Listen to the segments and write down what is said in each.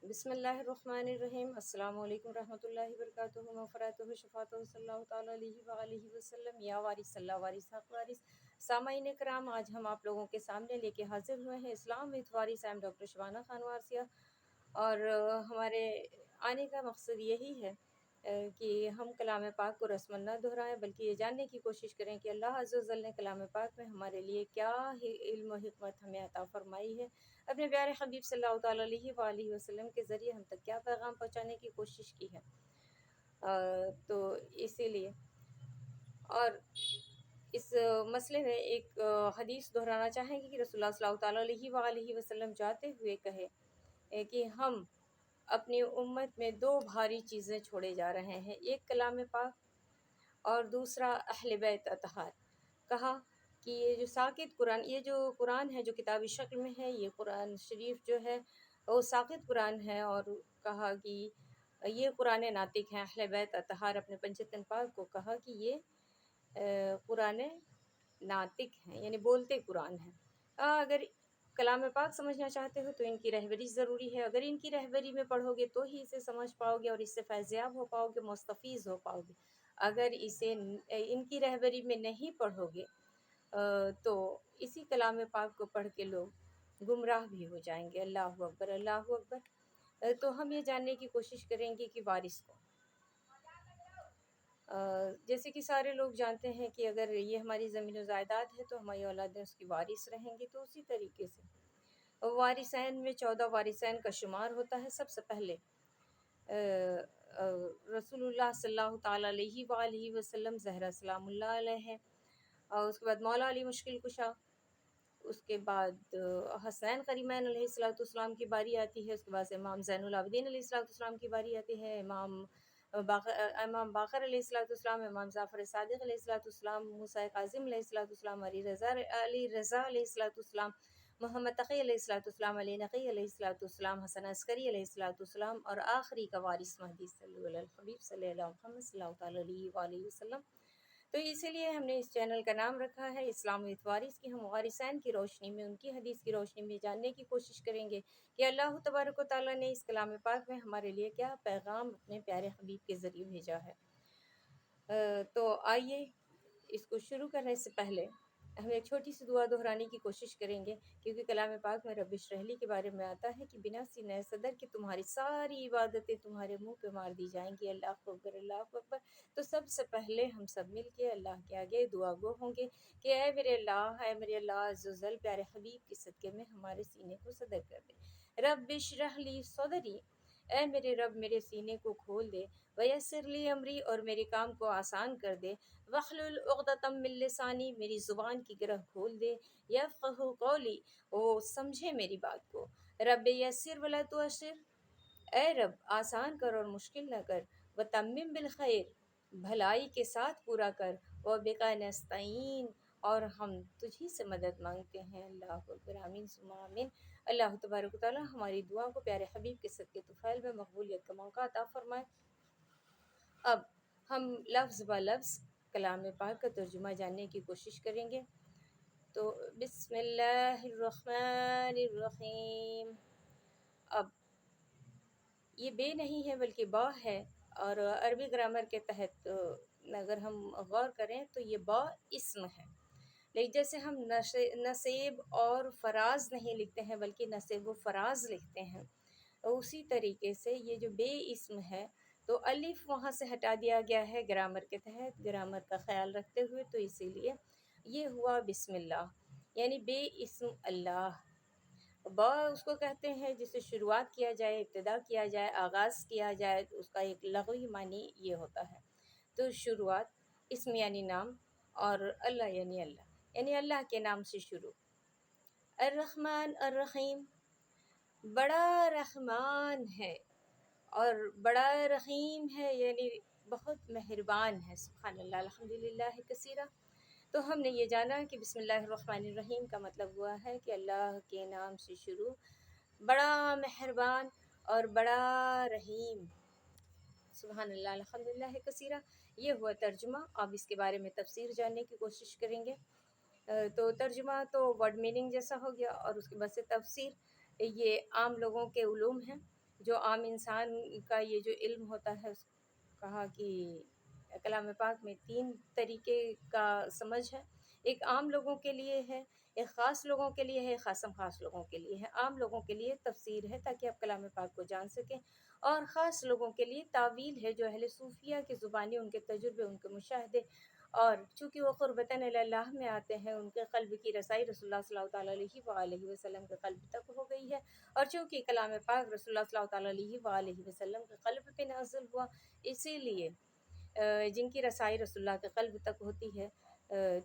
بسم اللہ الرحمن الرحیم۔ السلام علیکم ورحمۃ اللہ وبرکاتہ، مغفراتہ شفاعتہ صلی اللہ تعالیٰ علیہ وآلہ وسلم، یا وارث اللہ وارث حق وارث۔ سامعین کرام، آج ہم آپ لوگوں کے سامنے لے کے حاضر ہوئے ہیں اسلام وتھ وارث۔ ایم ڈاکٹر شبانہ خان وارثیہ، اور ہمارے آنے کا مقصد یہی ہے کہ ہم کلام پاک کو رسم نہ دہرائیں، بلکہ یہ جاننے کی کوشش کریں کہ اللہ عز و جل نے کلام پاک میں ہمارے لیے کیا علم و حکمت ہمیں عطا فرمائی ہے، اپنے پیارے حبیب صلی اللہ تعالیٰ علیہ وآلہ وسلم کے ذریعے ہم تک کیا پیغام پہنچانے کی کوشش کی ہے۔ تو اسی لیے اور اس مسئلے میں ایک حدیث دہرانا چاہیں گے کہ رسول اللہ صلی اللہ تعالیٰ علیہ وآلہ وسلم جاتے ہوئے کہے کہ ہم اپنی امت میں دو بھاری چیزیں چھوڑے جا رہے ہیں، ایک کلام پاک اور دوسرا اہل بیت اطہار۔ کہا کہ یہ جو ساکت قرآن، یہ جو قرآن ہے جو کتابی شکل میں ہے، یہ قرآن شریف جو ہے وہ ساکت قرآن ہے، اور کہا کہ یہ قرآن ناطق ہے۔ اہل بیت اطہار اپنے پنجتن پاک کو کہا کہ یہ قرآن ناطق ہیں، یعنی بولتے قرآن ہیں۔ اگر کلام پاک سمجھنا چاہتے ہو تو ان کی رہبری ضروری ہے، اگر ان کی رہبری میں پڑھو گے تو ہی اسے سمجھ پاؤ گے اور اس سے فیض یاب ہو پاؤ گے، مستفیض ہو پاؤ گے۔ اگر اسے ان کی رہبری میں نہیں پڑھو گے تو اسی کلام پاک کو پڑھ کے لوگ گمراہ بھی ہو جائیں گے۔ اللہ اکبر، اللہ اکبر۔ تو ہم یہ جاننے کی کوشش کریں گے کہ وارث کو، جیسے کہ سارے لوگ جانتے ہیں کہ اگر یہ ہماری زمین و جائیداد ہے تو ہماری اولادیں اس کی وارث رہیں گی، تو اسی طریقے سے وارثین میں 14 وارثین کا شمار ہوتا ہے۔ سب سے پہلے رسول اللہ صلی اللہ تعالیٰ علیہ وآلہ وسلم، زہرا سلام اللہ علیہ ہے، اور اس کے بعد مولا علی مشکل کشا، اس کے بعد حسین کریمین علیہ السلام کی باری آتی ہے، اس کے بعد امام زین العابدین علیہ السلام کی باری آتی ہے، امام باقر علیہ السلام، امام جعفر صادق علیہ السلام، موسیٰ کاظم علیہ السلام، علی رضا علیہ السلام، محمد تقی علیہ السلام، علی نقی علیہ السلام، حسن عسکری علیہ السلام، اور آخری کا وارث مہدی صلی اللہ علیہ الحبیب صلی اللہ محمد صلی اللہ تعالیٰ علیہ وآلہ وسلم۔ تو اسی لیے ہم نے اس چینل کا نام رکھا ہے اسلام وتھ وارث، کہ ہم وارثین کی روشنی میں، ان کی حدیث کی روشنی میں جاننے کی کوشش کریں گے کہ اللہ تبارک و تعالیٰ نے اس کلام پاک میں ہمارے لیے کیا پیغام اپنے پیارے حبیب کے ذریعے بھیجا ہے۔ تو آئیے اس کو شروع کرنے سے پہلے ہم ایک چھوٹی سی دعا دہرانے کی کوشش کریں گے، کیونکہ کلام پاک میں رب اشرح لی کے بارے میں آتا ہے کہ بنا سینہ صدر کہ تمہاری ساری عبادتیں تمہارے منہ پہ مار دی جائیں گی۔ اللہ اکبر، اللہ اکبر۔ تو سب سے پہلے ہم سب مل کے اللہ کے آگے دعا گو ہوں گے کہ اے میرے اللہ، اے میرے اللہ عز و جل، پیارے حبیب کے صدقے میں ہمارے سینے کو صدر کر دے۔ رب اشرح لی صدری، اے میرے رب میرے سینے کو کھول دے، ویسر لی امری، اور میرے کام کو آسان کر دے، واحلل عقدۃ من لسانی، میری زبان کی گرہ کھول دے، یفقہوا قولی، وہ سمجھے میری بات کو۔ رب یسر ولا تعسر، اے رب آسان کر اور مشکل نہ کر، وتمم بالخیر، بھلائی کے ساتھ پورا کر، وبک نستعین، اور ہم تجھی سے مدد مانگتے ہیں۔ اللہ اکبر، آمین ثم آمین۔ اللہ تبارک و تعالیٰ ہماری دعا کو پیارے حبیب کے صدقے طفیل میں مقبولیت کا موقع عطا فرمائے۔ اب ہم لفظ با لفظ کلام پاک کا ترجمہ جاننے کی کوشش کریں گے۔ تو بسم اللہ الرحمن الرحیم۔ اب یہ بے نہیں ہے بلکہ با ہے، اور عربی گرامر کے تحت اگر ہم غور کریں تو یہ با اسم ہے، لیکن جیسے ہم نصیب اور فراز نہیں لکھتے ہیں بلکہ نصیب و فراز لکھتے ہیں، اسی طریقے سے یہ جو بے اسم ہے تو الف وہاں سے ہٹا دیا گیا ہے گرامر کے تحت، گرامر کا خیال رکھتے ہوئے، تو اسی لیے یہ ہوا بسم اللہ، یعنی بے اسم اللہ۔ با اس کو کہتے ہیں جس سے شروعات کیا جائے، ابتدا کیا جائے، آغاز کیا جائے، تو اس کا ایک لغوی معنی یہ ہوتا ہے۔ تو شروعات، اسم یعنی نام، اور اللہ یعنی اللہ کے نام سے شروع۔ الرحمن الرحیم، بڑا رحمان ہے اور بڑا رحیم ہے، یعنی بہت مہربان ہے۔ سبحان اللہ، الحمدللہ کثیرہ۔ تو ہم نے یہ جانا کہ بسم اللہ الرحمن الرحیم کا مطلب ہوا ہے کہ اللہ کے نام سے شروع، بڑا مہربان اور بڑا رحیم۔ سبحان اللہ، الحمدللہ کثیرہ۔ یہ ہوا ترجمہ۔ اب اس کے بارے میں تفسیر جاننے کی کوشش کریں گے۔ تو ترجمہ تو ورڈ میننگ جیسا ہو گیا، اور اس کے بعد سے تفسیر، یہ عام لوگوں کے علوم ہیں، جو عام انسان کا یہ جو علم ہوتا ہے، کہا کہ کلام پاک میں 3 طریقے کا سمجھ ہے۔ ایک عام لوگوں کے لیے ہے، ایک خاص لوگوں کے لیے ہے، ایک خاصم خاص لوگوں کے لیے ہے۔ عام لوگوں کے لیے تفسیر ہے تاکہ آپ کلام پاک کو جان سکیں، اور خاص لوگوں کے لیے تعویل ہے، جو اہل صوفیہ کی زبانی، ان کے تجربے، ان کے مشاہدے، اور چونکہ وہ قربتاً اللہ میں آتے ہیں، ان کے قلب کی رسائی رسول اللہ صلی اللہ تعالیٰ علیہ وآلہ وسلم کے قلب تک ہو گئی ہے، اور چونکہ کلام پاک رسول اللہ صلی اللہ تعالیٰ علیہ وآلہ وسلم کے قلب پہ نازل ہوا، اسی لیے جن کی رسائی رسول اللہ کے قلب تک ہوتی ہے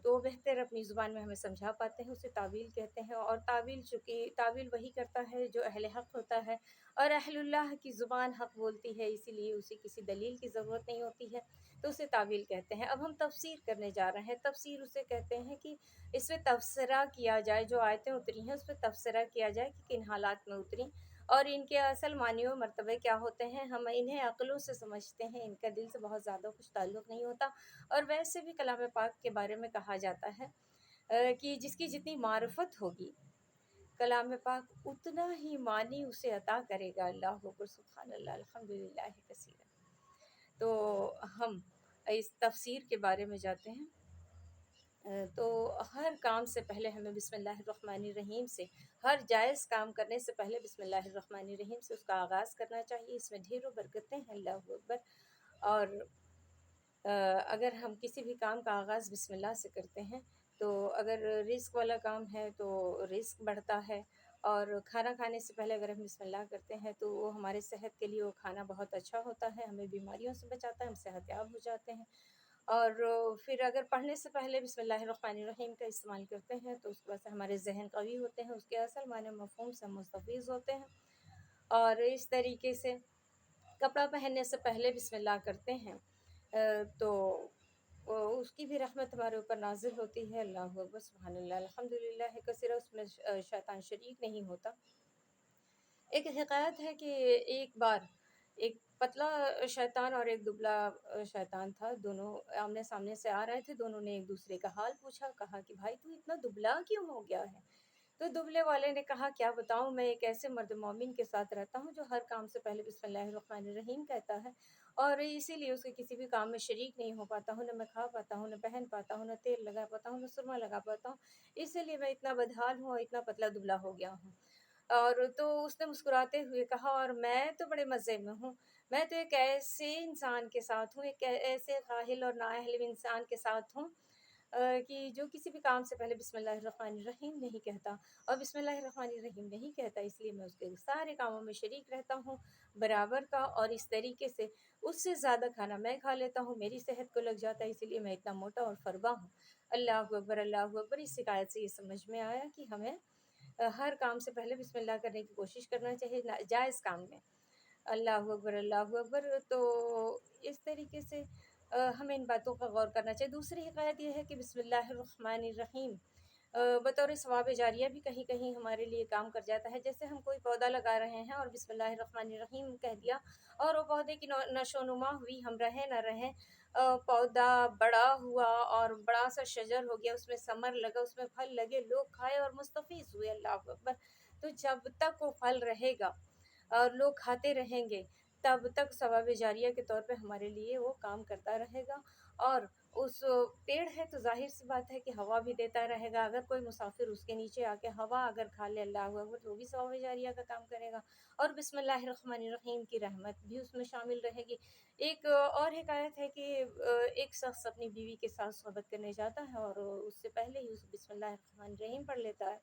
تو بہتر اپنی زبان میں ہمیں سمجھا پاتے ہیں، اسے تعویل کہتے ہیں۔ اور تعویل، چونکہ تعویل وہی کرتا ہے جو اہل حق ہوتا ہے، اور اہل اللہ کی زبان حق بولتی ہے، اسی لیے اسے کسی دلیل کی ضرورت نہیں ہوتی ہے، تو اسے تعویل کہتے ہیں۔ اب ہم تفسیر کرنے جا رہے ہیں۔ تفسیر اسے کہتے ہیں کہ اس پہ تبصرہ کیا جائے، جو آیتیں اتری ہیں اس پہ تبصرہ کیا جائے کہ کن حالات میں اتری، اور ان کے اصل معنی و مرتبے کیا ہوتے ہیں۔ ہم انہیں عقلوں سے سمجھتے ہیں، ان کا دل سے بہت زیادہ کچھ تعلق نہیں ہوتا۔ اور ویسے بھی کلام پاک کے بارے میں کہا جاتا ہے کہ جس کی جتنی معرفت ہوگی، کلام پاک اتنا ہی معنی اسے عطا کرے گا۔ اللہ اکبر، سبحان اللہ، الحمدللہ کثیرا۔ تو ہم اس تفسیر کے بارے میں جاتے ہیں۔ تو ہر کام سے پہلے ہمیں بسم اللہ الرحمن الرحیم سے، ہر جائز کام کرنے سے پہلے بسم اللہ الرحمن الرحیم سے اس کا آغاز کرنا چاہیے۔ اس میں ڈھیروں برکتیں ہیں، اللہ اکبر۔ اور اگر ہم کسی بھی کام کا آغاز بسم اللہ سے کرتے ہیں تو اگر رزق والا کام ہے تو رزق بڑھتا ہے، اور کھانا کھانے سے پہلے اگر ہم بسم اللہ کرتے ہیں تو وہ ہمارے صحت کے لیے وہ کھانا بہت اچھا ہوتا ہے، ہمیں بیماریوں سے بچاتا ہے، ہم صحت یاب ہو جاتے ہیں۔ اور پھر اگر پڑھنے سے پہلے بسم اللہ الرحمن الرحیم کا استعمال کرتے ہیں تو اس کی وجہ سے ہمارے ذہن قوی ہوتے ہیں، اس کے اصل معنی مفہوم سے مستفیض ہوتے ہیں۔ اور اس طریقے سے کپڑا پہننے سے پہلے بسم اللہ کرتے ہیں تو اس کی بھی رحمت ہمارے اوپر نازل ہوتی ہے۔ اللہ اکبر، سبحان اللہ، الحمدللہ کثیرا، اس میں شیطان شریک نہیں ہوتا۔ ایک حکایت ہے کہ ایک بار ایک پتلا شیطان اور ایک دبلا شیطان تھا، دونوں آمنے سامنے سے آ رہے تھے، دونوں نے ایک دوسرے کا حال پوچھا، کہا کہ بھائی تو اتنا دبلا کیوں ہو گیا ہے؟ تو دبلے والے نے کہا کیا بتاؤں، میں ایک ایسے مرد مومن کے ساتھ رہتا ہوں جو ہر کام سے پہلے بسم اللہ الرحمن الرحیم کہتا ہے، اور اسی لیے اس کے کسی بھی کام میں شریک نہیں ہو پاتا ہوں، نہ میں کھا پاتا ہوں، نہ پہن پاتا ہوں، نہ تیل لگا پاتا ہوں، نہ سرما لگا پاتا ہوں، اسی لیے میں اتنا بدحال ہوں اور اتنا پتلا دبلا ہو گیا ہوں۔ اور تو اس نے مسکراتے ہوئے کہا، اور میں تو بڑے مزے میں ہوں، میں تو ایک ایسے انسان کے ساتھ ہوں، ایک ایسے قاہل اور نااہل انسان کے ساتھ ہوں کہ جو کسی بھی کام سے پہلے بسم اللہ الرحمن الرحیم نہیں کہتا، اور بسم اللہ الرحمن الرحیم نہیں کہتا، اس لیے میں اس کے سارے کاموں میں شریک رہتا ہوں برابر کا، اور اس طریقے سے اس سے زیادہ کھانا میں کھا لیتا ہوں، میری صحت کو لگ جاتا ہے، اسی لیے میں اتنا موٹا اور فربا ہوں۔ اللہ اکبر، اللہ اکبر۔ اس شکایت سے یہ سمجھ میں آیا کہ ہمیں ہر کام سے پہلے بسم اللہ کرنے کی کوشش کرنا چاہیے، جائز کام میں۔ اللہ اکبر، اللہ اکبر۔ تو اس طریقے سے ہمیں ان باتوں کا غور کرنا چاہیے۔ دوسری حکایت یہ ہے کہ بسم اللہ الرحمن الرحیم بطور ثواب جاریہ بھی کہیں کہیں ہمارے لیے کام کر جاتا ہے۔ جیسے ہم کوئی پودا لگا رہے ہیں اور بسم اللہ الرحمن الرحیم کہہ دیا، اور وہ پودے کی نشو و نما ہوئی، ہم رہیں نہ رہیں، پودا بڑا ہوا اور بڑا سا شجر ہو گیا، اس میں ثمر لگا، اس میں پھل لگے، لوگ کھائے اور مستفیض ہوئے۔ اللہ اکبر۔ تو جب تک وہ پھل رہے گا اور لوگ کھاتے رہیں گے، تب تک ثواب جاریہ کے طور پہ ہمارے لیے وہ کام کرتا رہے گا۔ اور اس پیڑ ہے تو ظاہر سی بات ہے کہ ہوا بھی دیتا رہے گا، اگر کوئی مسافر اس کے نیچے آ کے ہوا اگر کھا لے، اللہ اکبر، تو وہ بھی ثواب جاریہ کا کام کرے گا، اور بسم اللہ الرحمن الرحیم کی رحمت بھی اس میں شامل رہے گی۔ ایک اور حکایت ہے کہ ایک شخص اپنی بیوی کے ساتھ صحبت کرنے جاتا ہے اور اس سے پہلے ہی اس بسم اللہ الرحمن الرحیم پڑھ لیتا ہے،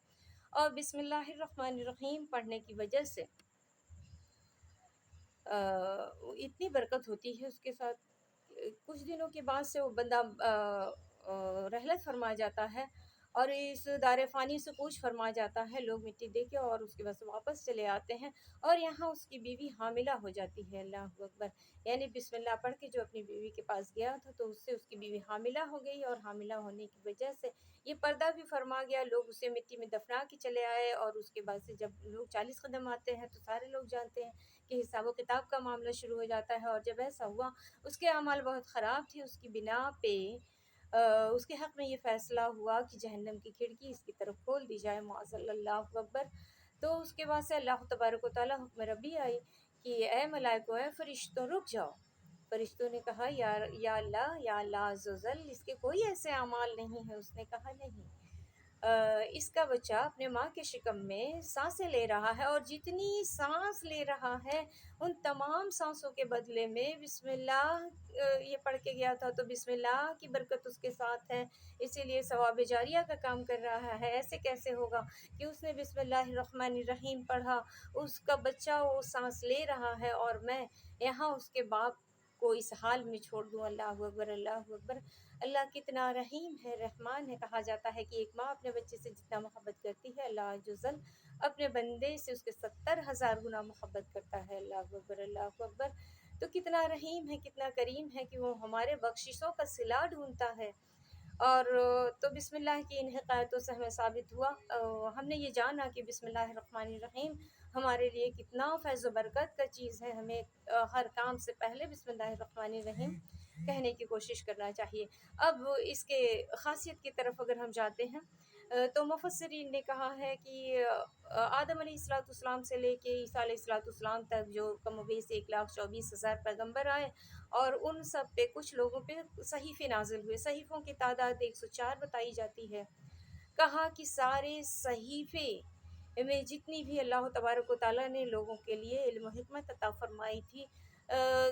اور بسم اللہ الرحمن الرحیم پڑھنے کی وجہ سے اتنی برکت ہوتی ہے اس کے ساتھ، کچھ دنوں کے بعد سے وہ بندہ رحلت فرما جاتا ہے، اور اس دار فانی سے کوچ فرما جاتا ہے، لوگ مٹی دے کے اور اس کے بعد واپس چلے آتے ہیں، اور یہاں اس کی بیوی حاملہ ہو جاتی ہے۔ اللہ اکبر۔ یعنی بسم اللہ پڑھ کے جو اپنی بیوی کے پاس گیا تھا تو اس سے اس کی بیوی حاملہ ہو گئی، اور حاملہ ہونے کی وجہ سے یہ پردہ بھی فرما گیا، لوگ اسے مٹی میں دفنا کے چلے آئے، اور اس کے بعد سے جب لوگ 40 قدم آتے ہیں تو سارے لوگ جانتے ہیں کہ حساب و کتاب کا معاملہ شروع ہو جاتا ہے، اور جب ایسا ہوا اس کے اعمال بہت خراب تھے، اس کی بنا پہ اس کے حق میں یہ فیصلہ ہوا کہ جہنم کی کھڑکی اس کی طرف کھول دی جائے، معاذ اللہ، اللہ اکبر۔ تو اس کے بعد سے اللہ تبارک و تعالیٰ حکم ربی آئی کہ اے ملائکو اے فرشتوں رک جاؤ۔ فرشتوں نے کہا یا اللہ عز و جل، اس کے کوئی ایسے اعمال نہیں ہیں۔ اس نے کہا نہیں، اس کا بچہ اپنے ماں کے شکم میں سانسیں لے رہا ہے، اور جتنی سانس لے رہا ہے ان تمام سانسوں کے بدلے میں بسم اللہ یہ پڑھ کے گیا تھا، تو بسم اللہ کی برکت اس کے ساتھ ہے، اسی لیے ثواب جاریہ کا کام کر رہا ہے۔ ایسے کیسے ہوگا کہ اس نے بسم اللہ الرحمن الرحیم پڑھا، اس کا بچہ وہ سانس لے رہا ہے، اور میں یہاں اس کے باپ کو اس حال میں چھوڑ دوں۔ اللہ اکبر، اللہ اکبر۔ اللہ کتنا رحیم ہے، رحمان ہے۔ کہا جاتا ہے کہ ایک ماں اپنے بچے سے جتنا محبت کرتی ہے، اللہ عز و جل اپنے بندے سے اس کے 70,000 گنا محبت کرتا ہے۔ اللہ اکبر، اللہ اکبر۔ تو کتنا رحیم ہے، کتنا کریم ہے کہ وہ ہمارے بخششوں کا صلہ ڈھونڈتا ہے۔ اور تو بسم اللہ کی ان حکایتوں سے ہمیں ثابت ہوا، ہم نے یہ جانا کہ بسم اللہ الرحمن الرحیم ہمارے لیے کتنا فیض و برکت کا چیز ہے۔ ہمیں ہر کام سے پہلے بسم اللہ الرحمن الرحیم کہنے کی کوشش کرنا چاہیے۔ اب اس کے خاصیت کی طرف اگر ہم جاتے ہیں تو مفسرین نے کہا ہے کہ آدم علیہ السلام سے لے کے عیسیٰ علیہ السلام تک جو کم و بیش 1,24,000 پیغمبر آئے، اور ان سب پہ کچھ لوگوں پہ صحیفے نازل ہوئے۔ صحیفوں کی تعداد 104 بتائی جاتی ہے۔ کہا کہ سارے صحیفے میں جتنی بھی اللہ تبارک و تعالیٰ نے لوگوں کے لیے علم و حکمت عطا فرمائی تھی،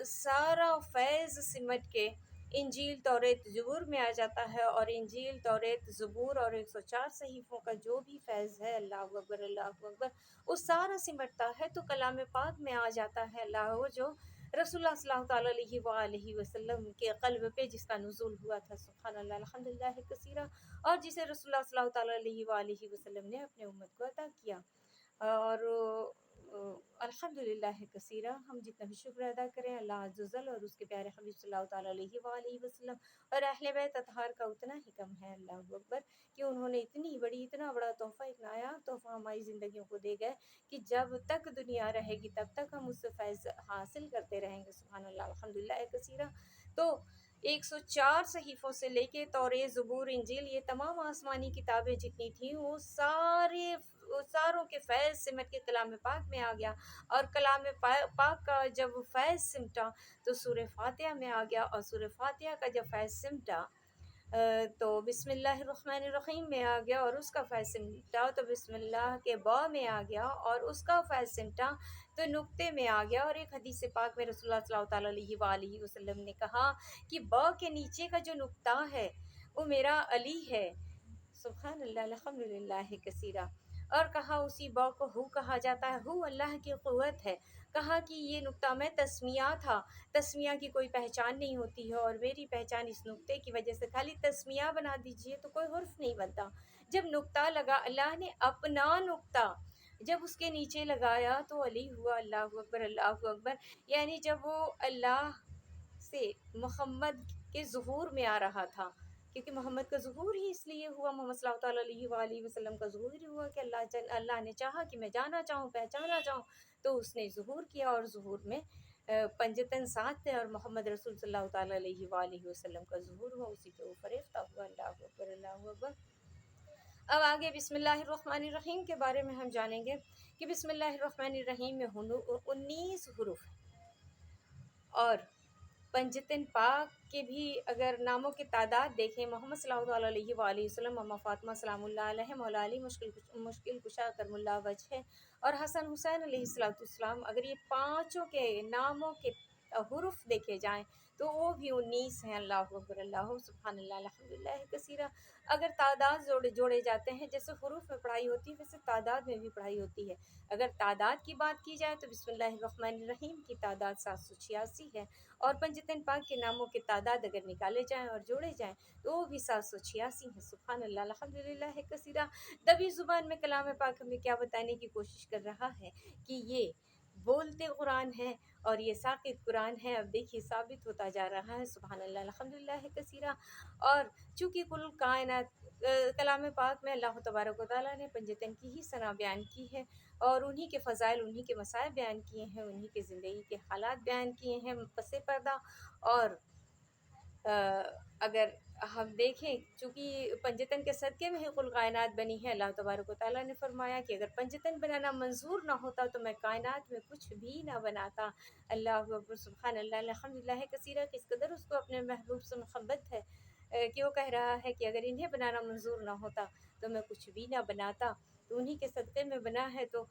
سارا فیض سمٹ کے انجیل، توریت، زبور میں آ جاتا ہے، اور انجیل، توریت، زبور اور 104 صحیفوں کا جو بھی فیض ہے، اللہ اکبر، اللہ اکبر، وہ سارا سمٹتا ہے تو کلام پاک میں آ جاتا ہے۔ اللہ وہ جو رسول اللہ صلی اللہ تعالیٰ علیہ وآلہ وسلم کے قلب پہ جس کا نزول ہوا تھا، سبحان اللہ، الحمدللہ کثیرہ، اور جسے رسول اللہ صلی اللہ تعالیٰ علیہ وآلہ وسلم نے اپنے امت کو عطا کیا۔ اور الحمدللہ کثیرہ، ہم جتنا بھی شکر ادا کریں اللہ عز و جل اور اس کے پیارے حبیب صلی اللہ تعالیٰ علیہ وآلہ وسلم اور اہل بیت اطہار کا اتنا ہی کم ہے، اللہ اکبر، کہ انہوں نے اتنا بڑا تحفہ، ایک نایاب تحفہ ہماری زندگیوں کو دے گئے کہ جب تک دنیا رہے گی تب تک ہم اس سے فیض حاصل کرتے رہیں گے، سبحان اللہ، الحمدللہ کثیرہ۔ تو 104 صحیفوں سے لے کے توریت، زبور، انجیل، یہ تمام آسمانی کتابیں جتنی تھیں وہ ساروں کے فیض سمٹ کے کلام پاک میں آ گیا، اور کلام پاک کا جب فیض سمٹا تو سورہ فاتحہ میں آ گیا، اور سورہ فاتحہ کا جب فیض سمٹا تو بسم اللہ الرحمن الرحیم میں آ گیا، اور اس کا فیض سمٹا تو بسم اللہ کے با میں آ گیا، اور اس کا فیض سمٹا تو نقطے میں آ گیا۔ اور ایک حدیث پاک میں رسول اللہ صلی اللہ تعالیٰ علیہ وآلہ وسلم نے کہا کہ با کے نیچے کا جو نقطہ ہے وہ میرا علی ہے، سبحان اللہ، الحمدللہ کثیرہ۔ اور کہا اسی با کو ہو کہا جاتا ہے، ہو اللہ کی قوت ہے۔ کہا کہ یہ نقطہ میں تسمیہ تھا، تسمیہ کی کوئی پہچان نہیں ہوتی ہے، اور میری پہچان اس نقطے کی وجہ سے، خالی تسمیہ بنا دیجئے تو کوئی حرف نہیں بنتا۔ جب نقطہ لگا، اللہ نے اپنا نقطہ جب اس کے نیچے لگایا تو علی ہوا، اللہ اکبر، اللہ اکبر، یعنی جب وہ اللہ سے محمد کے ظہور میں آ رہا تھا، کیونکہ محمد کا ظہور ہی اس لیے ہوا، محمد صلی اللہ تعالیٰ علیہ وآلہ وسلم کا ظہور ہی ہوا کہ اللہ نے چاہا کہ میں جانا چاہوں، پہچانا چاہوں، تو اس نے ظہور کیا، اور ظہور میں پنجتن ساتھ تھے، اور محمد رسول صلی اللہ تعالیٰ علیہ وآلہ وسلم کا ظہور ہوا، اسی پہ وہ فریفتہ ہوا، اللہ اکبر، اللہ اکبر۔ اب آگے بسم اللہ الرحمن الرحیم کے بارے میں ہم جانیں گے کہ بسم اللہ الرحمن الرحیم میں 19 حروف، اور پنجتن پاک کے بھی اگر ناموں کی تعداد دیکھیں، محمد صلی اللہ علیہ وآلہ وسلم، اماں فاطمہ سلام اللہ علیہ، مولا علی مشکل کشا کرم اللہ وجہ، اور حسن حسین علیہ السلام، اگر یہ پانچوں کے ناموں کے حروف دیکھے جائیں تو وہ بھی 19 ہیں، اللہ اکبر، اللہ سبحان اللہ، الحمدللہ کثیرہ۔ اگر تعداد جوڑے جاتے ہیں، جیسے حروف میں پڑھائی ہوتی ہے ویسے تعداد میں بھی پڑھائی ہوتی ہے۔ اگر تعداد کی بات کی جائے تو بسم اللہ الرحمن الرحیم کی تعداد 786 ہے، اور پنجتن پاک کے ناموں کی تعداد اگر نکالے جائیں اور جوڑے جائیں تو وہ بھی 786 ہے، سبحان اللہ، الحمدللہ کثیرہ۔ دبی زبان میں کلام پاک ہمیں کیا بتانے کی کوشش کر رہا ہے کہ یہ بولتے قرآن ہے اور یہ ساقط قرآن ہے۔ اب دیکھیے ثابت ہوتا جا رہا ہے، سبحان اللہ، الحمدللہ کثیرہ۔ اور چونکہ کل کائنات کلام پاک میں اللہ تبارک و تعالیٰ نے پنجتن کی ہی ثنا بیان کی ہے، اور انہی کے فضائل، انہی کے مصائب بیان کیے ہیں، انہی کے زندگی کے حالات بیان کیے ہیں پس پردہ، اور اگر ہم دیکھیں چونکہ پنجتن کے صدقے میں ہی کل کائنات بنی ہے، اللہ تبارک و تعالیٰ نے فرمایا کہ اگر پنجتن بنانا منظور نہ ہوتا تو میں کائنات میں کچھ بھی نہ بناتا۔ اللہ اکبر، سبحان اللہ، الحمدللہ کثیرہ، کس قدر اس کو اپنے محبوب سے محبت ہے کہ وہ کہہ رہا ہے کہ اگر انہیں بنانا منظور نہ ہوتا تو میں کچھ بھی نہ بناتا، تو انہی کے صدقے میں بنا ہے۔ تو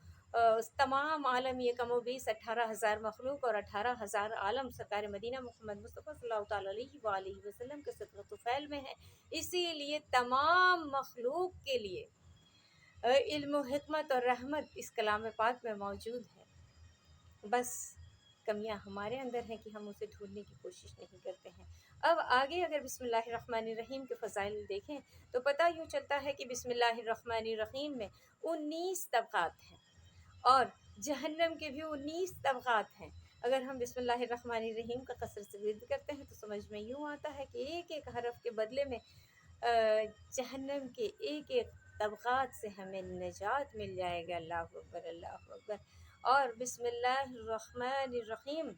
تمام عالم یہ کم و بیش 18,000 مخلوق اور 18,000 عالم سرکار مدینہ محمد مصطفیٰ صلی اللہ تعالیٰ علیہ وآلہ وسلم کے صدقہ طفیل میں ہے۔ اسی لیے تمام مخلوق کے لیے علم و حکمت اور رحمت اس کلام پاک میں موجود ہے، بس کمیاں ہمارے اندر ہیں کہ ہم اسے ڈھونڈنے کی کوشش نہیں کرتے ہیں۔ اب آگے اگر بسم اللہ الرحمن الرحیم کے فضائل دیکھیں تو پتہ یوں چلتا ہے کہ بسم اللہ الرحمن الرحیم میں 19 طبقات ہیں اور جہنم کے بھی 19 طبقات ہیں۔ اگر ہم بسم اللہ الرحمن الرحیم کا کثرت سے ورد کرتے ہیں تو سمجھ میں یوں آتا ہے کہ ایک ایک حرف کے بدلے میں جہنم کے ایک ایک طبقات سے ہمیں نجات مل جائے گا۔ اللہ اکبر، اللہ اکبر۔ اور بسم اللہ الرحمن الرحیم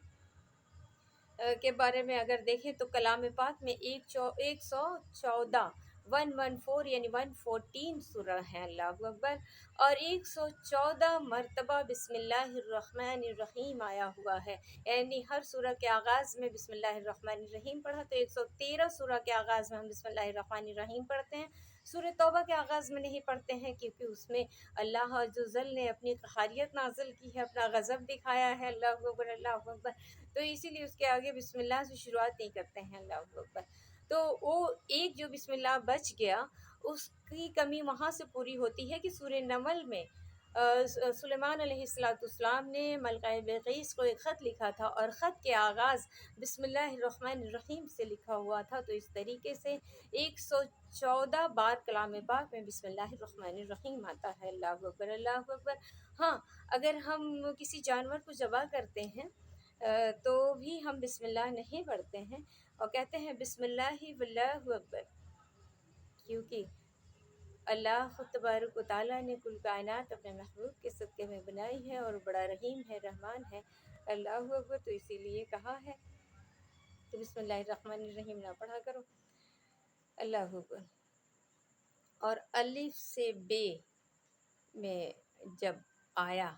کے بارے میں اگر دیکھیں تو کلام پاک میں 114 یعنی 114 سورہ ہیں، اللہ اکبر، اور 114 مرتبہ بسم اللہ الرحمن الرحیم آیا ہوا ہے، یعنی ہر سورہ کے آغاز میں بسم اللہ الرحمن الرحیم پڑھا تو 113 سورہ کے آغاز میں ہم بسم اللہ الرحمن الرحیم پڑھتے ہیں۔ سورہ توبہ کے آغاز میں نہیں پڑھتے ہیں کیونکہ اس میں اللہ عز و جل نے اپنی قہاریت نازل کی ہے، اپنا غضب دکھایا ہے، اللہ اکبر، اللہ اکبر، تو اسی لیے اس کے آگے بسم اللہ سے شروعات نہیں کرتے ہیں، اللہ اکبر۔ تو وہ ایک جو بسم اللہ بچ گیا اس کی کمی وہاں سے پوری ہوتی ہے کہ سورہ نمل میں سلیمان علیہ السلام نے ملکہ بلقیس کو ایک خط لکھا تھا اور خط کے آغاز بسم اللہ الرحمن الرحیم سے لکھا ہوا تھا، تو اس طریقے سے 114 بار کلام پاک میں بسم اللہ الرحمن الرحیم آتا ہے، اللہ اکبر، اللہ اکبر۔ ہاں، اگر ہم کسی جانور کو ذبح کرتے ہیں تو بھی ہم بسم اللہ نہیں پڑھتے ہیں اور کہتے ہیں بسم اللہ واللہ اکبر، کیونکہ اللہ تبارک و تعالیٰ نے کل کائنات اپنے محبوب کے صدقے میں بنائی ہے اور بڑا رحیم ہے، رحمان ہے، اللہ اکبر، تو اسی لیے کہا ہے کہ بسم اللہ الرحمن الرحیم نہ پڑھا کرو، اللہ اکبر۔ اور الف سے بے میں جب آیا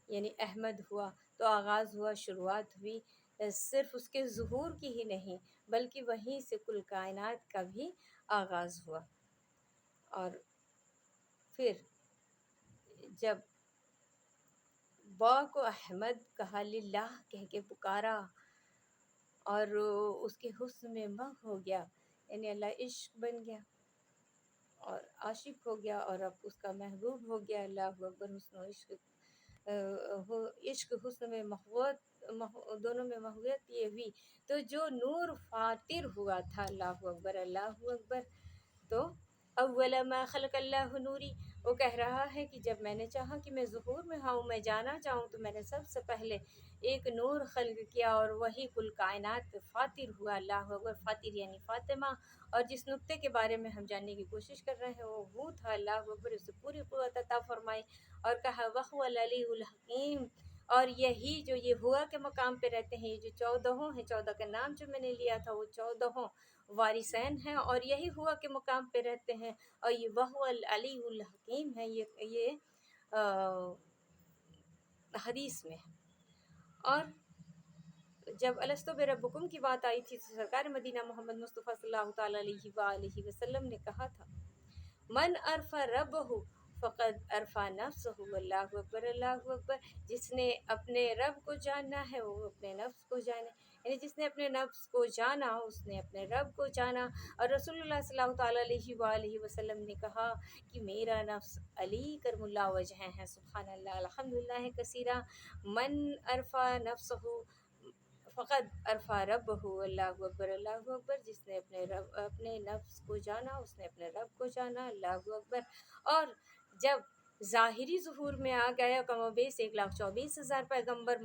یعنی احمد ہوا تو آغاز ہوا، شروعات ہوئی، صرف اس کے ظہور کی ہی نہیں بلکہ وہیں سے کل کائنات کا بھی آغاز ہوا۔ اور پھر جب با کو احمد کہا، للہ کہہ کے پکارا اور اس کے حسن میں مغ ہو گیا، یعنی اللہ عشق بن گیا اور عاشق ہو گیا اور اب اس کا محبوب ہو گیا، اللہ اکبر۔ حسن و عشق، عشق حسن میں دونوں میں محبت یہ ہوئی تو جو نور فاتر ہوا تھا، اللہ اکبر، اللہ اکبر، تو اول ما خلق اللہ نوری، وہ کہہ رہا ہے کہ جب میں نے چاہا کہ میں ظہور میں آؤں، میں جانا چاہوں، تو میں نے سب سے پہلے ایک نور خلق کیا اور وہی کل کائنات پہ فاتر ہوا، اللہ اکبر۔ فاتر یعنی فاطمہ، اور جس نقطے کے بارے میں ہم جاننے کی کوشش کر رہے ہیں وہ تھا، اللہ اکبر، اسے پوری قوت عطا فرمائی اور کہا وَهُوَ الْعَلِيُّ الْحَكِيمُ، اور یہی جو یہ ہوا کے مقام پہ رہتے ہیں، یہ جو 14 ہیں، 14 کا نام جو میں نے لیا تھا وہ 14 وارثین ہیں اور یہی ہوا کے مقام پہ رہتے ہیں، اور یہ وَهُوَ الْعَلِيُّ الْحَكِيمُ ہے، یہ حدیث میں ہے۔ اور جب الستو بربکم کی بات آئی تھی تو سرکار مدینہ محمد مصطفیٰ صلی اللہ تعالیٰ علیہ وآلہ وسلم نے کہا تھا من عرف ربہ فقد عرف نفسہ، اللہ اکبر، اللہ اکبر، جس نے اپنے رب کو جاننا ہے وہ اپنے نفس کو جانے، یعنی جس نے اپنے نفس کو جانا اس نے اپنے رب کو جانا۔ اور رسول اللہ صلی اللہ تعالیٰ علیہ وآلہ وسلم نے کہا کہ میرا نفس علی کرم اللہ وجہ ہے، سبحان اللہ، الحمدللہ کثیرہ، من عرف نفسہ فقد عرفہ ربہ، اللہ اکبر، اللہ اکبر، جس نے اپنے نفس کو جانا اس نے اپنے رب کو جانا، اللہ اکبر۔ اور جب ظاہری ظہور میں آ گیا کم و بیش 1,24,000 پیغمبر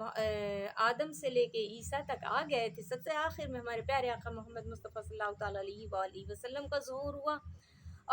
آدم سے لے کے عیسیٰ تک آ گئے تھے، سب سے آخر میں ہمارے پیارے آقا محمد مصطفیٰ صلی اللہ تعالیٰ علیہ وآلہ وسلم کا ظہور ہوا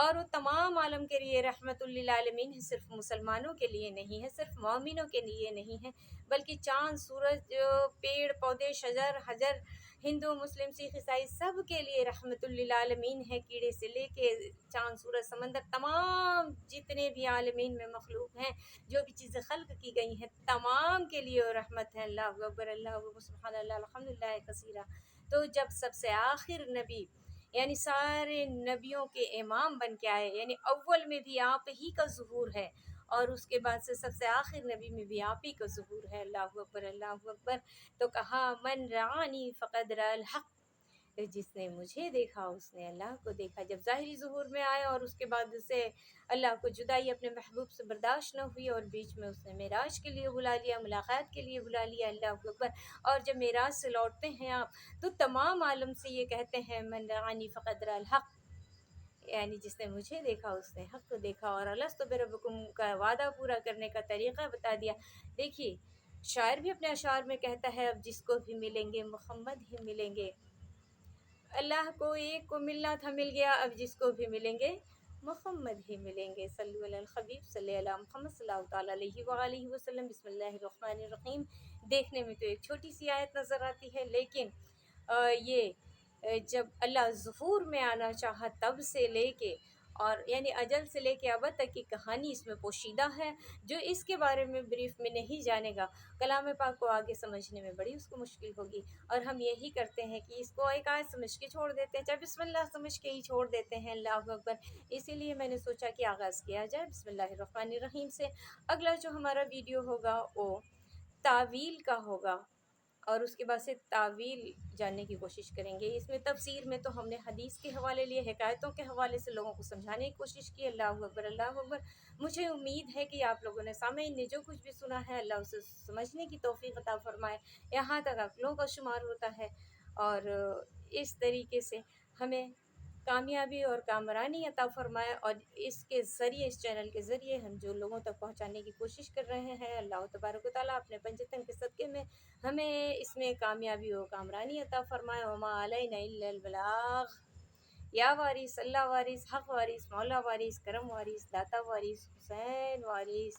اور وہ تمام عالم کے لیے رحمت للعالمین ہے، صرف مسلمانوں کے لیے نہیں ہے، صرف مومنوں کے لیے نہیں ہے، بلکہ چاند، سورج، پیڑ پودے، شجر حجر ہندو مسلم سکھ عیسائی سب کے لیے رحمت للعالمین ہے، کیڑے سے لے کے چاند سورج سمندر تمام جتنے بھی عالمین میں مخلوق ہیں، جو بھی چیزیں خلق کی گئی ہیں تمام کے لیے وہ رحمت ہے۔ اللہ اکبر، اللہ اکبر، سبحان اللہ، الحمدللہ کثیرہ۔ تو جب سب سے آخر نبی یعنی سارے نبیوں کے امام بن کے آئے، یعنی اول میں بھی آپ ہی کا ظہور ہے اور اس کے بعد سے سب سے آخر نبی میں بھی آپ ہی کا ظہور ہے۔ اللہ اکبر، اللہ اکبر۔ تو کہا من رعانی فقد رأى الحق، جس نے مجھے دیکھا اس نے اللہ کو دیکھا۔ جب ظاہری ظہور میں آئے اور اس کے بعد اسے اللہ کو جدائی اپنے محبوب سے برداشت نہ ہوئی اور بیچ میں اس نے معراج کے لیے بلا لیا، ملاقات کے لیے بلا لیا۔ اللہ اکبر۔ اور جب معراج سے لوٹتے ہیں آپ تو تمام عالم سے یہ کہتے ہیں من رعانی فقد رأى الحق، یعنی جس نے مجھے دیکھا اس نے حق کو دیکھا۔ اور الست بربکم کا وعدہ پورا کرنے کا طریقہ بتا دیا۔ دیکھیے شاعر بھی اپنے اشعار میں کہتا ہے اب جس کو بھی ملیں گے محمد ہی ملیں گے، اللہ کو ایک کو ملنا تھا مل گیا، اب جس کو بھی ملیں گے محمد ہی ملیں گے۔ صلی علی الحبیب، صلی علی محمد صلی اللہ تعالیٰ علیہ وآلہ وسلم۔ بسم اللہ الرحمن الرحیم۔ دیکھنے میں تو ایک چھوٹی سی آیت نظر آتی ہے، لیکن یہ جب اللہ ظہور میں آنا چاہا تب سے لے کے اور یعنی اجل سے لے کے ابد تک کی کہانی اس میں پوشیدہ ہے، جو اس کے بارے میں بریف میں نہیں جانے گا کلام پاک کو آگے سمجھنے میں بڑی اس کو مشکل ہوگی۔ اور ہم یہی کرتے ہیں کہ اس کو ایک آیت سمجھ کے چھوڑ دیتے ہیں، چاہے بسم اللہ سمجھ کے ہی چھوڑ دیتے ہیں۔ اللہ اکبر۔ اسی لیے میں نے سوچا کہ آغاز کیا جائے بسم اللہ الرحمن الرحیم سے۔ اگلا جو ہمارا ویڈیو ہوگا وہ تعویل کا ہوگا اور اس کے بعد سے تعویل جاننے کی کوشش کریں گے۔ اس میں تفسیر میں تو ہم نے حدیث کے حوالے لیے، حکایتوں کے حوالے سے لوگوں کو سمجھانے کی کوشش کی۔ اللہ اکبر، اللہ اکبر۔ مجھے امید ہے کہ آپ لوگوں نے سامعین نے جو کچھ بھی سنا ہے اللہ اسے سمجھنے کی توفیق عطا فرمائے، یہاں تک عقلوں کا شمار ہوتا ہے اور اس طریقے سے ہمیں کامیابی اور کامرانی عطا فرمائے۔ اور اس کے ذریعے، اس چینل کے ذریعے ہم جو لوگوں تک پہنچانے کی کوشش کر رہے ہیں، اللہ تبارک و تعالیٰ اپنے پنجتن کے صدقے میں ہمیں اس میں کامیابی و کامرانی عطا فرمائے۔ وما علینا الا البلاغ۔ یا وارث، اللہ وارث، حق وارث، مولا وارث، کرم وارث، داتا وارث، حسین وارث۔